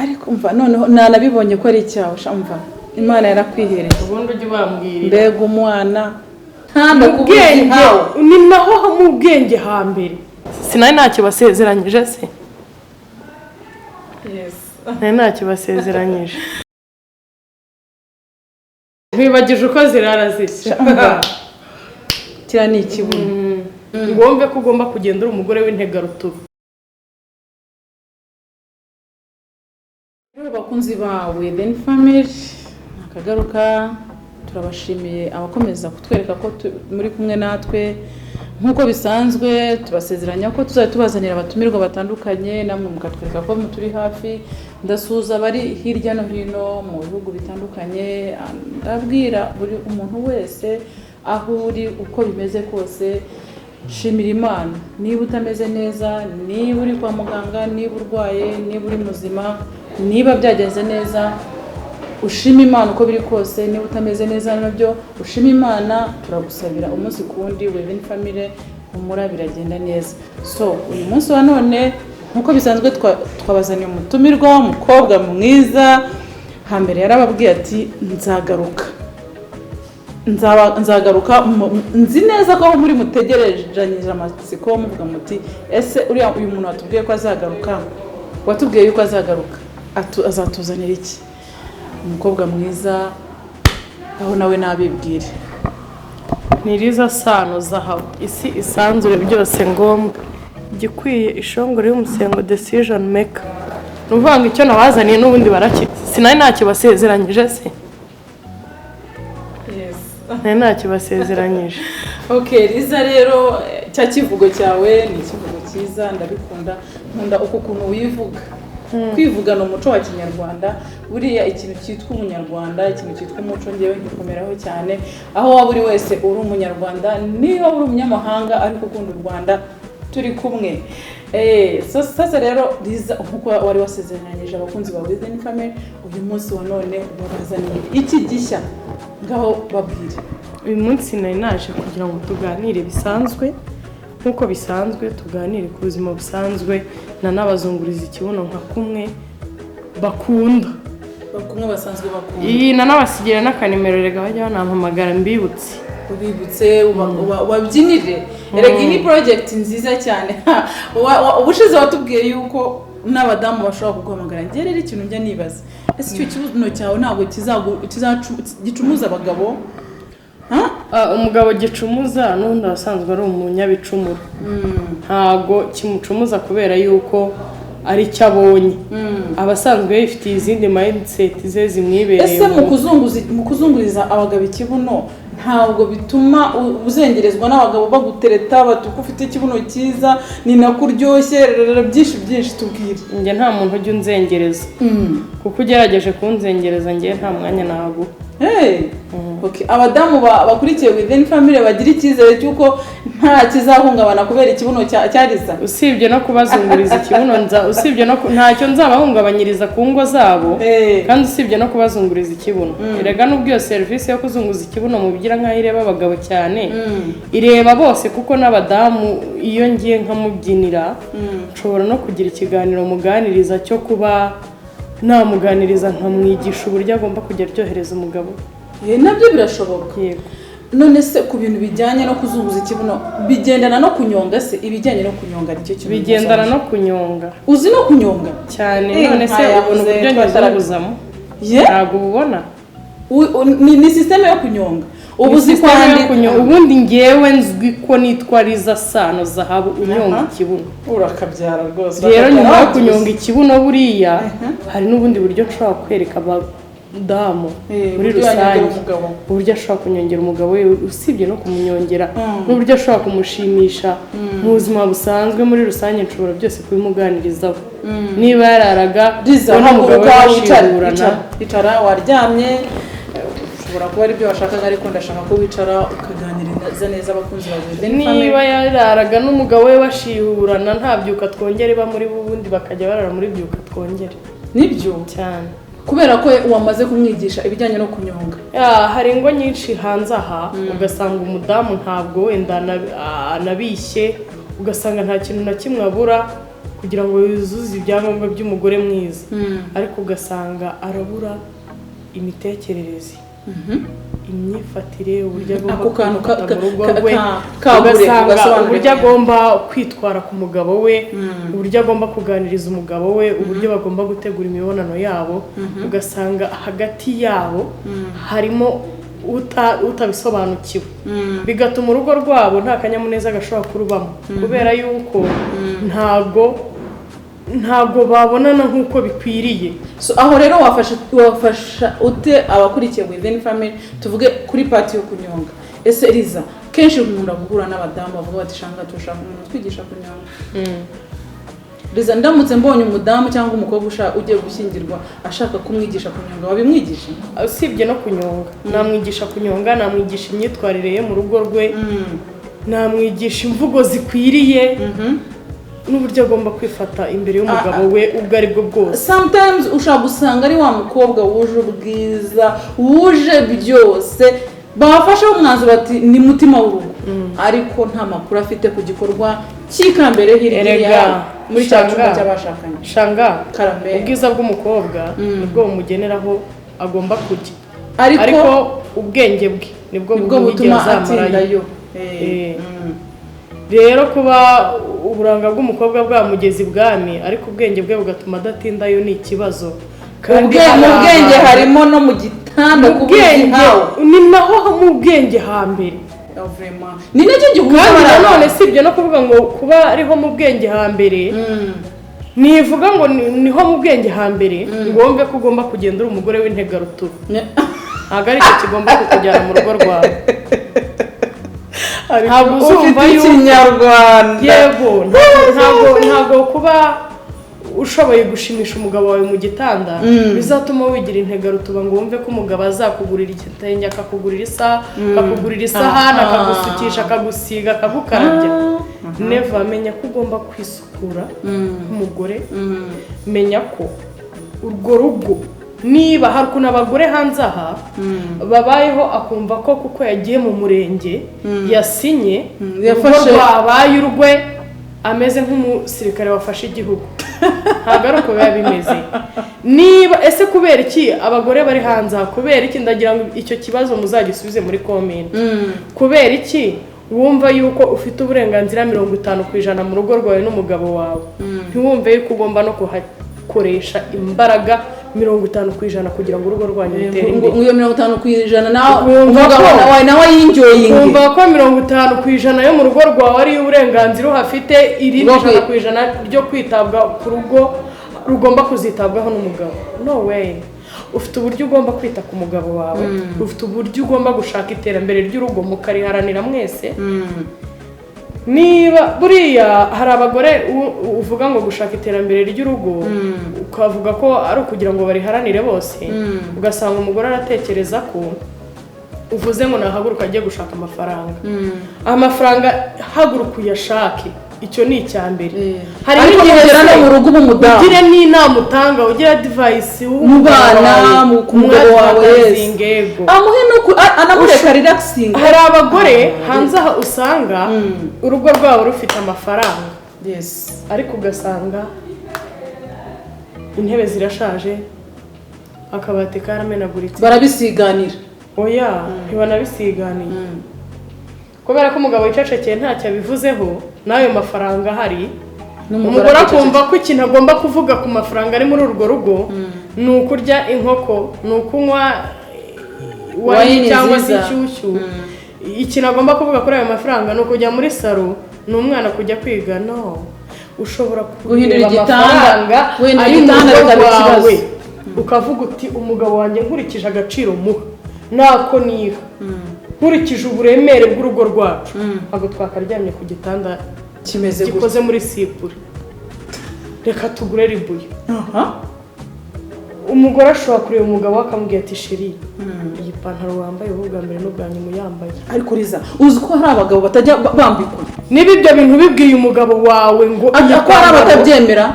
ariko umva noneho nanabibonye ko ari icyawe umva Imana yarakwihereye ubundi ujye bambwirira mbega umwana ntanda kubwenge ni naho mu bwenge hambere sinari ntacyo basezeranyije se yes ntacyo basezeranyije ntibagije uko zirara zishya kira ni ikibuno ngombe ko ugomba kugenda uri umugore w'integarutugu abakunzi bawe then family akagaruka turabashimiye abakomeza kutwereka ko muri kumwe natwe nkuko bisanzwe tubasezeranya ko tuzajya tubazanira abatumirwa batandukanye namwe mukatwereka ko turi hafi ndasuza bari hirya no hino mu bihugu bitandukanye ndabwira buri umuntu wese aho uri uko bimeze kose shimira Imana niba utameze neza niba uri kwa muganga niba urwaye niba uri muzima niba byagenze neza ushima Imana uko biri kose niba utameze neza nabyo ushima Imana turagusabira umunsi kundi within family umura biragenda neza so uyu munsi wa none nkuko bisanzwe twabazaniye umutumirwa umukobwa mwiza hambere yarababwiye ati nzagaruka nzi neza ko muri mutegerejanyije amatsiko muvuga muti ese uyu muntu watubwiye ko azagaruka watubwiye yuko azagaruka azatuzanira iki umukobwa mwiza aho nawe nabibwire niriza sano zahabu isi isanzure byose ngombwa igikwiye ishongore y'umusengo decision maker nuvanga icyo nabazaniye n'ubundi barakitse sinari ntacyo basezeranyije se yes nari ntacyo basezeranyije okay Riza rero cya kivugo cyawe ni ikivugo cyiza ndabikunda nkunda uko kuntu wivuga kwivugana umuco wa kinyarwanda buriya ikintu cyitwa umunyarwanda ikintu cyitwa umuco ngewe gikomeraho cyane aho waba uri wese uri umunyarwanda niba uri umunyamahanga ariko ukunda u Rwanda turi kumwe sasa rero Riza nkuko wari wasezeranyije abakunzi bawe within family uyu munsi wa none babazaniye iki gishya ngaho babwire uyu munsi nari naje kugira ngo tuganire bisanzwe nkuko bisanzwe tuganire ku buzima busanzwe nanabazunguriza ikibuno nka kumwe bakunda bakumwe basanzwe bakunda iyi nanabasigira n'akanimero rega bajya banampamagara mbibutse ubibutse wabyinire erega ni project nziza cyane ubushize watubwiye yuko n'abadamu bashobora kuguhamagara njye rero ikintu njya nibaza ese icyo kibuno cyawe ntabwo gicumuza abagabo umugabo gicumuza n'undi asanzwe ari umunyabicumuro ntago kimucumuza kubera yuko ari cyo abonye abasanzwe bifitiye izindi mindset ze zimwibereye ese mu kuzunguriza abagabo ikibuno ntabwo bituma uzengerezwa n'abagabo bagutereta batuko ufite ikibuno cyiza ni nakuryoshye byinshi tubwire njye nta muntu ujya unzengereza kuko ugerageje kunzengereza njye nta mwanya naguha okay abadamu bakurikiye within family bagira icyizere cyuko nta kizahungabana kubera ikibuno cyariza usibye no kubazunguriza ikibuno usibye no ntacyo nzabahungabanyiriza ku ngo zabo kandi usibye no kubazunguriza ikibuno erega n'ubwo iyo service yo kuzunguza ikibuno mubigira nkaho ireba abagabo cyane ireba bose kuko n'abadamu iyo ngiye nkamubyinira nshobora no kugira ikiganiro muganiriza cyo kuba namuganiriza nkamwigisha uburyo agomba kujya aryohereza umugabo nabyo birashoboka yego none se ku bintu bijyanye no kuzunguza ikibuno bigendana no kunyonga se ibijyanye no kunyonga nicyo kintu bigendana no kunyonga uzi no kunyonga cyane none se ubona uburyo nyazarabuzamo ntabwo ubona ni systeme yo kunyonga ubuzi kwandika ubundi ngewe nzwi ko nitwa Riza Sano Zahabu unyonga ikibuno urakabyara rwose rero nyuma yo kunyonga ikibuno buriya hari n'ubundi buryo nshobora kwereka abadamu muri rusange uburyo ashobora kunyongera umugabo we usibye no kumunyongera n'uburyo ashobora kumushimisha mu buzima busanzwe muri rusange nshobora byose kubimuganirizaho niba yararaga n'umugabo we wicara waryamye ushobora kuba ari byo washakaga ariko ndashaka ko wicara ukaganiriza neza abakunzi bawe niba yararaga n'umugabo we bashihurana nta byuka twongere ba muri bubundi bakajya barara muri byuka twongere nibyo cyane kubera ko wamaze kumwigisha ibijyanye no kunyonga hari ingo nyinshi hanze aha ugasanga umudamu ntabwo wenda anabishye ugasanga nta kintu na kimwe abura kugira ngo yuzuze ibyangombwa by'umugore mwiza ariko ugasanga arabura imitekerereze imyifatire uburyo agomba kwitwara mu rugo rwe ugasanga uburyo agomba kwitwara ku mugabo we uburyo agomba kuganiriza umugabo we uburyo bagomba gutegura imibonano yabo ugasanga hagati yabo harimo utabisobanukiwe bigatuma urugo rwabo nta kanyamuneza gashobora kurubamo kubera yuko ntago babonana nk'uko bikwiriye. So aho rero wafasha ute abakurikiye within family tuvuge kuri party yo kunyonga. Ese Eliza kenshi umuntu guhura n'abadamu bavuga bati shanga tushaka umuntu twigisha kunyonga. Eliza ndamutse mbonye umudamu cyangwa umukobwa ugiye gushyingirwa ashaka kumwigisha kunyonga wabimwigisha? Usibye no kunyonga namwigisha kunyonga, namwigisha imyitwarire ye mu rugo rwe, namwigisha imvugo zikwiriye n'uburyo agomba kwifata imbere y'umugabo we ubwo ari bwo bwose. Sometimes ushaka gusanga ari wa mukobwa wuje ubwiza wuje byose bafashe umwanzuro bati ni mutima w'urugo ariko nta makuru afite ku gikorwa cy'ikambere hirya muri cyangwa cy'abashakanye. Shanga ubwiza bw'umukobwa nibwo umugeneraho agomba kujya ariko ubwenge bwe nibwo butuma atindayo. Rero kuba uburanga bw'umukobwa bwamugeza ibwami ariko ubwenge bwe bugatuma adatindayo ni ikibazo. Kandi mu bwenge harimo no mu gitanda ni naho mu bwenge hambere ni nacyo gikora. None sibyo no kuvuga ngo kuba ariho mu bwenge hambere nivuga ngo niho mu bwenge hambere ngombe ko ugomba kugenda uri umugore w'integaruturu ntabwo ari cyo kigomba kukujyana mu rugo rwawe. Ntabwo uzumva y'Ikinyarwanda yego ntabwo kuba ushoboye gushimisha umugabo wawe mu gitanda bizatuma wigira integarutuba ngo wumve ko umugabo azakugurira igitenge akakugurira isaha akakugurira isahani akagusukisha akagusiga akagukarabya. Never menya ko ugomba kwisukura nk'umugore. Menya ko urwo rugo niba hari ukuntu abagore hanze aha babayeho akumva ko kuko yagiye mu murenge yasinye yafashe abaye urwe ameze nk'umusirikare wafashe igihugu. Ntabwo ari uko biba bimeze. Niba ese kubera iki abagore bari hanze aha kubera iki ndagira ngo icyo kibazo muzagisubize muri comment. Kubera iki wumva yuko ufite uburenganzira 50% mu rugo rwawe n'umugabo wawe ntiwumve yuko ugomba no kuhakoresha imbaraga 50% kugira ngo urugo rwanyu rutere imbere. Iyo 50% nawe yinjoyinge umva ko 50% yo mu rugo rwawe ari uburenganzira uhafite, irindi 100% ryo kwitabwa ku rugo rugomba kuzitabwaho n'umugabo. No way. Ufite uburyo ugomba kwita ku mugabo wawe, ufite uburyo ugomba gushaka iterambere ry'urugo mukariharanira mwese. Niba buriya hari abagore uvuga ngo gushaka iterambere ry'urugo ukavuga ko ari ukugira ngo bariharanire bose, ugasanga umugore aratekereza ko uvuze ngo nahaguruka agiye gushaka amafaranga haguruka uyashake. Icyo ni icyambere. Hari n'igera no mu rugo umudamu ugire n'inama utanga, ugira advice umubana ku mugabo wawe amuhe no anamureka relaxing. Hari abagore hanze aha usanga urugo rwabo rufite amafaranga ariko ugasanga intebe zirashaje akabati karamenaguritse barabisiganira. Oya ntibanabisiganiye kubera ko umugabo wicecekeye ntacyo abivuzeho n'ayo mafaranga hari. Umugore akumva ko ikintu agomba kuvuga ku mafaranga ari muri urwo rugo ni ukurya inkoko, ni ukunywa wayini cyangwa se inshyushyu. Ikintu agomba kuvuga kuri ayo mafaranga ni ukujya muri salo, ni umwana kujya kwiga. No, ushobora guhindura igitanda wawe ukavuga uti umugabo wanjye nkurikije agaciro muha nako niha nkurikije uburemere bw'urugo rwacu ntabwo twakaryamye ku gitanda kimeze gikoze muri sipure, reka tugure ribuye. Umugore ashobora kureba umugabo akamubwira ati sheri iyi pantaro wambaye ubwa mbere n'ubwa nyuma uyambaye. Ariko Liza uzi ko hari abagabo batajya bambikwa. Niba ibyo bintu bibwiye umugabo wawe ngo ko hari abatabyemera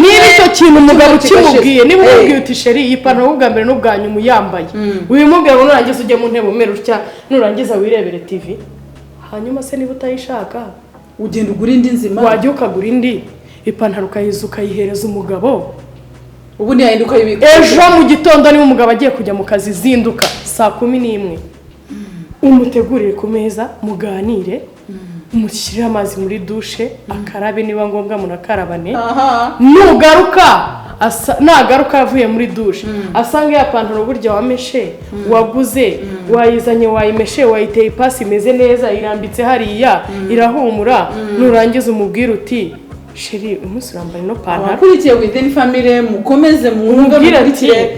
niba icyo kintu umugabo kimubwiye, niba umubwiye uti sheri iyi pantaro ubwa mbere n'ubwa nyuma uyambaye wimubwira ngo nurangiza ujye mu ntebe umere utya nurangiza wirebere TV. Hanyuma se niba utayishaka ugenda ugura indi nzima wajya ukagura indi. ipantaro ukayiza ukayihereza umugabo ubu ntiyahinduka ibika ejo mu gitondo niba umugabo agiye kujya mu kazi zinduka 11:00 umutegurire ku meza muganire umushyirire amazi muri dushe akarabe niba ngombwa munakarabane nugaruka nagaruka avuye muri dushe asanga ya pantaro burya wameshe waguze wayizanye wayimeshe wayiteye ipasi imeze neza irambitse hariya irahumura nurangiza umubwira uti sheri umunsi urambaye no pantaro akurikiye within family mukomeze mwumve mukurikiye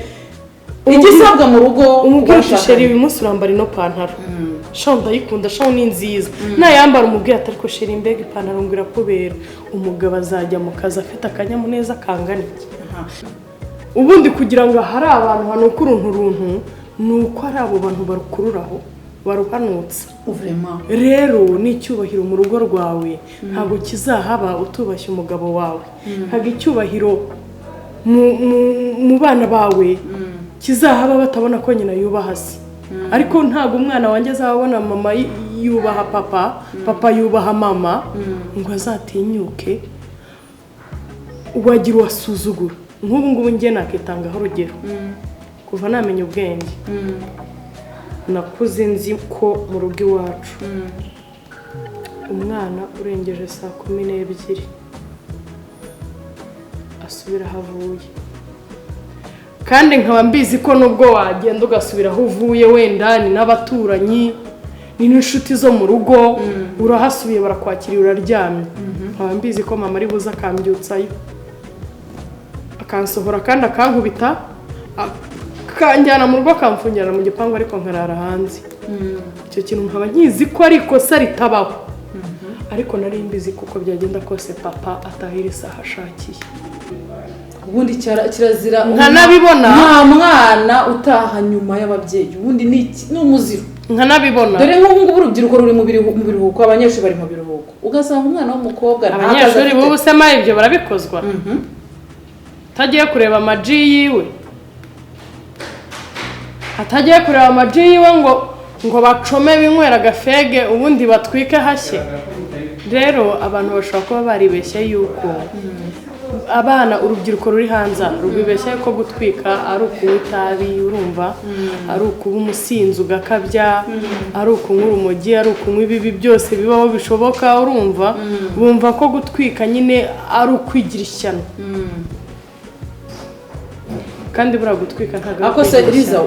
igisabwa mu rugo umubwira uti sheri uyu munsi urambara no pantaro shaho ndayikunda shaho ni nziza nayambara umubwira ati ariko sheri mbega ipantaro ngo irakubera umugabo azajya mu kazi afite akanyamuneza kangana iki ubundi kugira ngo hari abantu hanukura uruntu nuko ari abo bantu barukururaho baruhanutse rero n'icyubahiro mu rugo rwawe ntabwo kizahaba utubashye umugabo wawe ntabwo icyubahiro mu bana bawe kizahaba batabona ko nyina yubaha se ariko ntabwo umwana wanjye azabona mama yubaha papa yubaha mama ngo azatinyuke wagira uwasuzugura nk'ubu ngubu njye nakitangaho urugero kuva namenya ubwenge nakuze nzi ko mu rugo iwacu umwana urengeje 12:00 asubira aho avuye kandi nkaba mbizi ko nubwo wagenda ugasubira aho uvuye wenda ni n'abaturanyi ni n'inshuti zo mu rugo urahasubiye barakwakiriye uraryamye nkaba mbizi ko mama ari buze akambyutsayo akansohora kandi akankubita kanjyana mu rugo akamfungirana mu gipangu ariko nkarara hanze icyo kintu nkaba nkizi ko ari ikosa ritabaho ariko nari mbizi kuko byagenda kose papa atahira isaha ashakiye ubundi kirazira nkanabibona nta mwana utaha nyuma y'ababyeyi ubundi ni umuziro nkanabibona dore nk'ubu ngubu urubyiruko ruri mu biruhuko abanyeshuri bari mu biruhuko ugasanga umwana w'umukobwa abanyeshuri b'ubu se ibyo barabikozwa atagiye kureba amaji yiwe atagiye kureba amaji yiwe ngo bacome binywera agafege ubundi batwike hashye rero abantu bashobora kuba baribeshye yuko abana urubyiruko ruri hanze rubibeshye ko gutwika ari ukunywa itabi urumva ari ukuba umusinzi ugakabya ari ukunywa urumogi ari ukunywa ibibi byose bibaho bishoboka urumva bumva ko gutwika nyine ari ukwigira ishyano kandi buriya gutwika ntabwo ako se Riza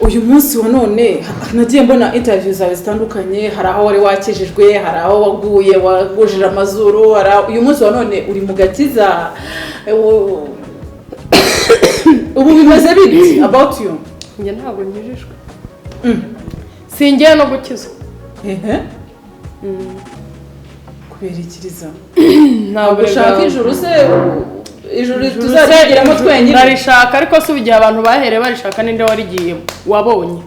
uyu munsi wa none nagiye mbona interview zawe zitandukanye hari aho wari wakijijwe hari aho waguye wagujije amazuru uyu munsi wa none uri mu gakiza ubu bimeze bite about you njye ntabwo nkijijwe singiye no gukizwa kubera ikiriza ntabwo ushaka ijuru se ijuru tuzagiramo twenyine barishaka ariko si ugiye abantu bahereye barishaka ninde warigiyemo wabonye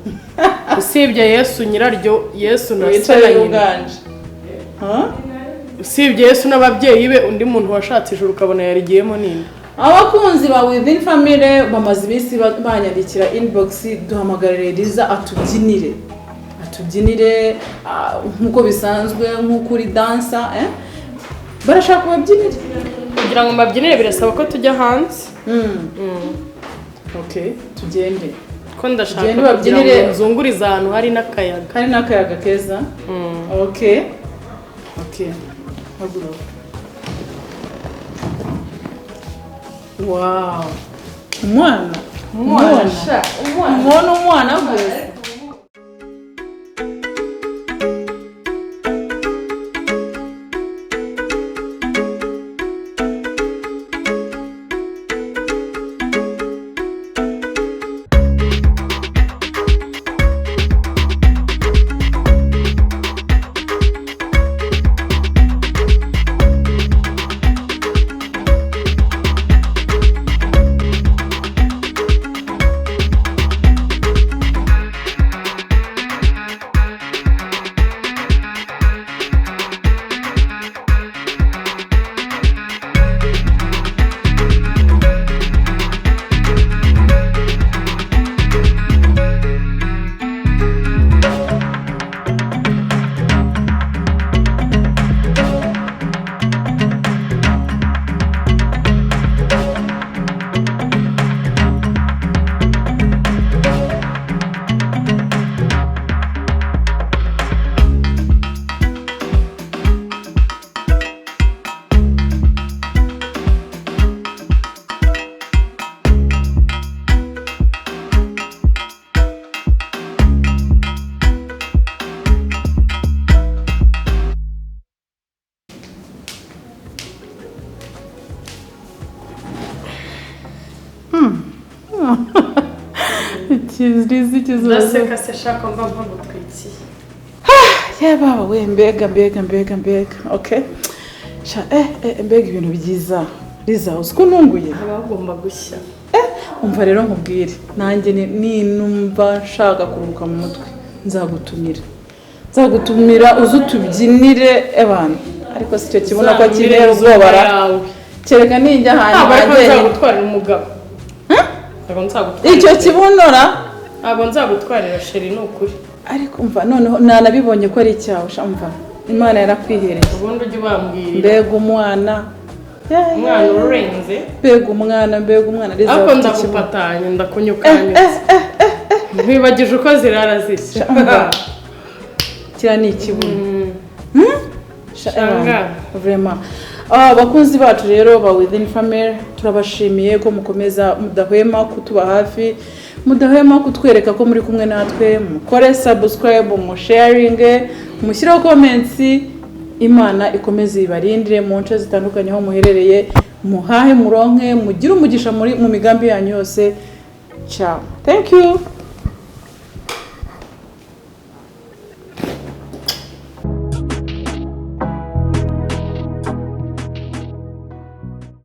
usibye Yesu nyiraryo Yesu na se uganje usibye Yesu n'ababyeyi be undi muntu washatse ijuru ukabona yarigiyemo ninde abakunzi ba Within Family bamaze ibisi banyandikira inbox duhamagarire Riza atubyinire nkuko bisanzwe nkuko uri dancer barashaka kubabyinira kugira ngo mbabyinire birasaba ko tujya hanze okay tugende ko ndashaka kubabyinire nzunguriza ahantu hari n'akayaga keza okay wow umwana gusa ikirizi kizuba ndaseka se shaka mba mpagutwikiye yaba we mbega okay mbega ibintu byiza Liza uziko nunguye abagomba gushya umva rero nkubwire nanjye numva nshaka kuruhuka mu mutwe nzagutumira uzutubyinire abantu ariko sicyo kibona ko kinera ubwobara kereka ninjya ahantu bagenda nzagutwarira umugabo icyo kibunora abo nzagutwarira sheri nukuri ariko umva noneho nanabibonye ko ari icyawe umva Imana yarakwihereye ubundi ujye ubambwirira mbega umwana urenze mbega umwana Liza ariko ndagupatanye ndakunyukanyutse nkwibagije uko zirara zishya kira ni ikibuno shanga vraiment abakunzi bacu rero ba Within Family turabashimiye ko mukomeza mudahwema kutuba hafi mudahwema kutwereka ko muri kumwe natwe mukore subscribe mu sharing mushyiraho comments Imana ikomeze ibarindire mu nce zitandukanye aho muherereye muhahe muronke mugire umugisha mu migambi yanyu yose ciao thank you